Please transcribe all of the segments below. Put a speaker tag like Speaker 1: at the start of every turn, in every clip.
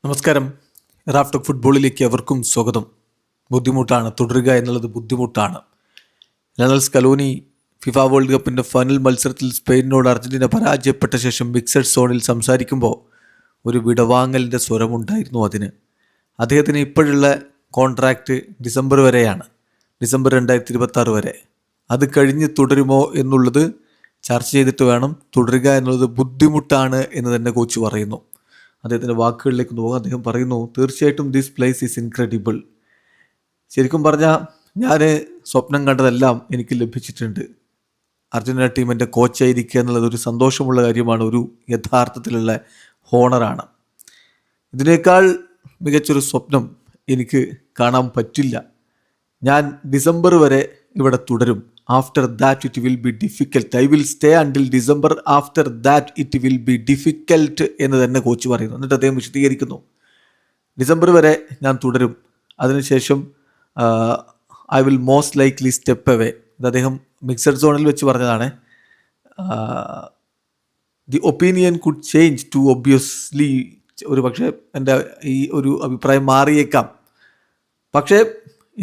Speaker 1: നമസ്കാരം. റാഫ്റ്റോക്ക് ഫുട്ബോളിലേക്ക് അവർക്കും സ്വാഗതം. ബുദ്ധിമുട്ടാണ്, തുടരുക എന്നുള്ളത് ബുദ്ധിമുട്ടാണ്. ലയണൽ സ്കലോനി ഫിഫ വേൾഡ് കപ്പിൻ്റെ ഫൈനൽ മത്സരത്തിൽ സ്പെയിനിനോട് അർജൻറ്റീന പരാജയപ്പെട്ട ശേഷം മിക്സഡ് സോണിൽ സംസാരിക്കുമ്പോൾ ഒരു വിടവാങ്ങലിൻ്റെ സ്വരമുണ്ടായിരുന്നു. അദ്ദേഹത്തിന് ഇപ്പോഴുള്ള കോൺട്രാക്റ്റ് ഡിസംബർ വരെയാണ്, ഡിസംബർ 2026 വരെ. അത് കഴിഞ്ഞ് തുടരുമോ എന്നുള്ളത് ചർച്ച ചെയ്തിട്ട് വേണം. തുടരുക എന്നുള്ളത് ബുദ്ധിമുട്ടാണ് എന്ന് തന്നെ കോച്ച് പറയുന്നു. അദ്ദേഹത്തിൻ്റെ വാക്കുകളിലേക്ക് പോകാം. അദ്ദേഹം പറയുന്നു, തീർച്ചയായിട്ടും ദിസ് പ്ലേസ് ഈസ് ഇൻക്രെഡിബിൾ. ശരിക്കും പറഞ്ഞാൽ ഞാൻ സ്വപ്നം കണ്ടതെല്ലാം എനിക്ക് ലഭിച്ചിട്ടുണ്ട്. അർജൻറ്റീന ടീമിൻ്റെ കോച്ചായിരിക്കുക എന്നുള്ളത് ഒരു സന്തോഷമുള്ള കാര്യമാണ്, ഒരു യഥാർത്ഥത്തിലുള്ള ഹോണറാണ്. ഇതിനേക്കാൾ മികച്ചൊരു സ്വപ്നം എനിക്ക് കാണാൻ പറ്റില്ല. ഞാൻ ഡിസംബർ വരെ ഇവിടെ തുടരും. After that it will B difficult. I will stay until December. After that it will B difficult എന്ന് തന്നെ കോച്ച് പറയുന്നു. എന്നിട്ട് അദ്ദേഹം വിശദീകരിക്കുന്നു, ഡിസംബർ വരെ ഞാൻ തുടരും, അതിനുശേഷം I will most likely step away. ഇത് അദ്ദേഹം മിക്സഡ് സോണിൽ വെച്ച് പറഞ്ഞതാണ്. The opinion could change too obviously. ഒരു പക്ഷേ എൻ്റെ ഈ ഒരു അഭിപ്രായം മാറിയേക്കാം. പക്ഷേ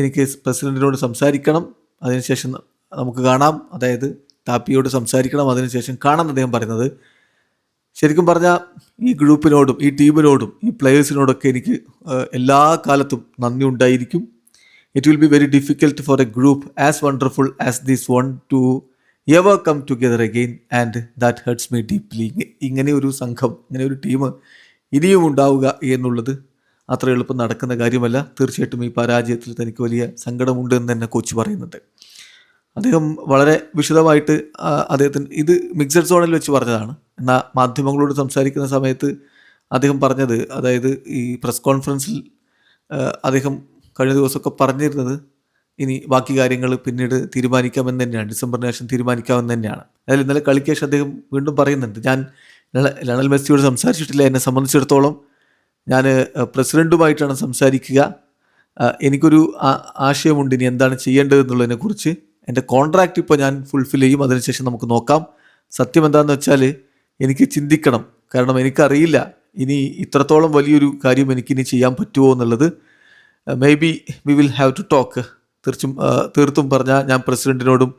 Speaker 1: എനിക്ക് പ്രസിഡൻറ്റിനോട് സംസാരിക്കണം, അതിനുശേഷം നമുക്ക് കാണാം. അതായത് താപ്പിയോട് സംസാരിക്കണം, അതിനുശേഷം കാണാം അദ്ദേഹം പറയുന്നത്. ശരിക്കും പറഞ്ഞാൽ ഈ ഗ്രൂപ്പിനോടും ഈ ടീമിനോടും ഈ പ്ലെയേഴ്സിനോടൊക്കെ എനിക്ക് എല്ലാ കാലത്തും നന്ദി ഉണ്ടായിരിക്കും. It will be very difficult for a group as wonderful as this one to ever come together again and that hurts me deeply. ഇങ്ങനെ ഒരു സംഘം, ഇങ്ങനെ ഒരു ടീം ഇനിയും ഉണ്ടാവുക എന്നുള്ളത് അത്ര എളുപ്പം നടക്കുന്ന കാര്യമല്ല. തീർച്ചയായിട്ടും ഈ പരാജയത്തിൽ തനിക്ക് വലിയ സങ്കടമുണ്ട് എന്ന് തന്നെ കോച്ച് പറയുന്നുണ്ട്. അദ്ദേഹം വളരെ വിശദമായിട്ട് അദ്ദേഹത്തിന് ഇത് മിക്സഡ് സോണിൽ വെച്ച് പറഞ്ഞതാണ്. എന്നാൽ മാധ്യമങ്ങളോട് സംസാരിക്കുന്ന സമയത്ത് അദ്ദേഹം പറഞ്ഞത്, അതായത് ഈ പ്രസ് കോൺഫറൻസിൽ അദ്ദേഹം കഴിഞ്ഞ ദിവസമൊക്കെ പറഞ്ഞിരുന്നത് ഇനി ബാക്കി കാര്യങ്ങൾ പിന്നീട് തീരുമാനിക്കാമെന്ന് തന്നെയാണ്, ഡിസംബറിന് ശേഷം തീരുമാനിക്കാമെന്ന് തന്നെയാണ്. അതിൽ ഇന്നലെ കളിക്ക് ശേഷം അദ്ദേഹം വീണ്ടും പറയുന്നുണ്ട്, ഞാൻ ലയണൽ മെസ്സിയോട് സംസാരിച്ചിട്ടില്ല. എന്നെ സംബന്ധിച്ചിടത്തോളം ഞാൻ പ്രസിഡൻറ്റുമായിട്ടാണ് സംസാരിക്കുക. എനിക്കൊരു ആശയമുണ്ട് ഇനി എന്താണ് ചെയ്യേണ്ടതെന്നുള്ളതിനെക്കുറിച്ച്. എൻ്റെ കോൺട്രാക്റ്റ് ഇപ്പോൾ ഞാൻ ഫുൾഫിൽ ചെയ്യും, അതിനുശേഷം നമുക്ക് നോക്കാം. സത്യം എന്താണെന്ന് വെച്ചാൽ എനിക്ക് ചിന്തിക്കണം, കാരണം എനിക്കറിയില്ല ഇനി ഇത്രത്തോളം വലിയൊരു കാര്യം എനിക്കിനി ചെയ്യാൻ പറ്റുമോ എന്നുള്ളത്. Maybe we will have to talk. തീർത്തും പറഞ്ഞാൽ ഞാൻ പ്രസിഡൻറ്റിനോടും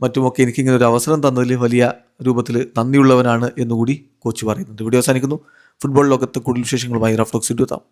Speaker 1: മറ്റുമൊക്കെ എനിക്കിങ്ങനെ ഒരു അവസരം തന്നതിൽ വലിയ രൂപത്തിൽ നന്ദിയുള്ളവനാണ് എന്നുകൂടി കോച്ച് പറയുന്നുണ്ട്. വീഡിയോ അവസാനിക്കുന്നു. ഫുട്ബോൾ ലോകത്ത് കൂടുതൽ വിശേഷങ്ങളുമായി റാഫ്റ്റോക്സ് എത്താം.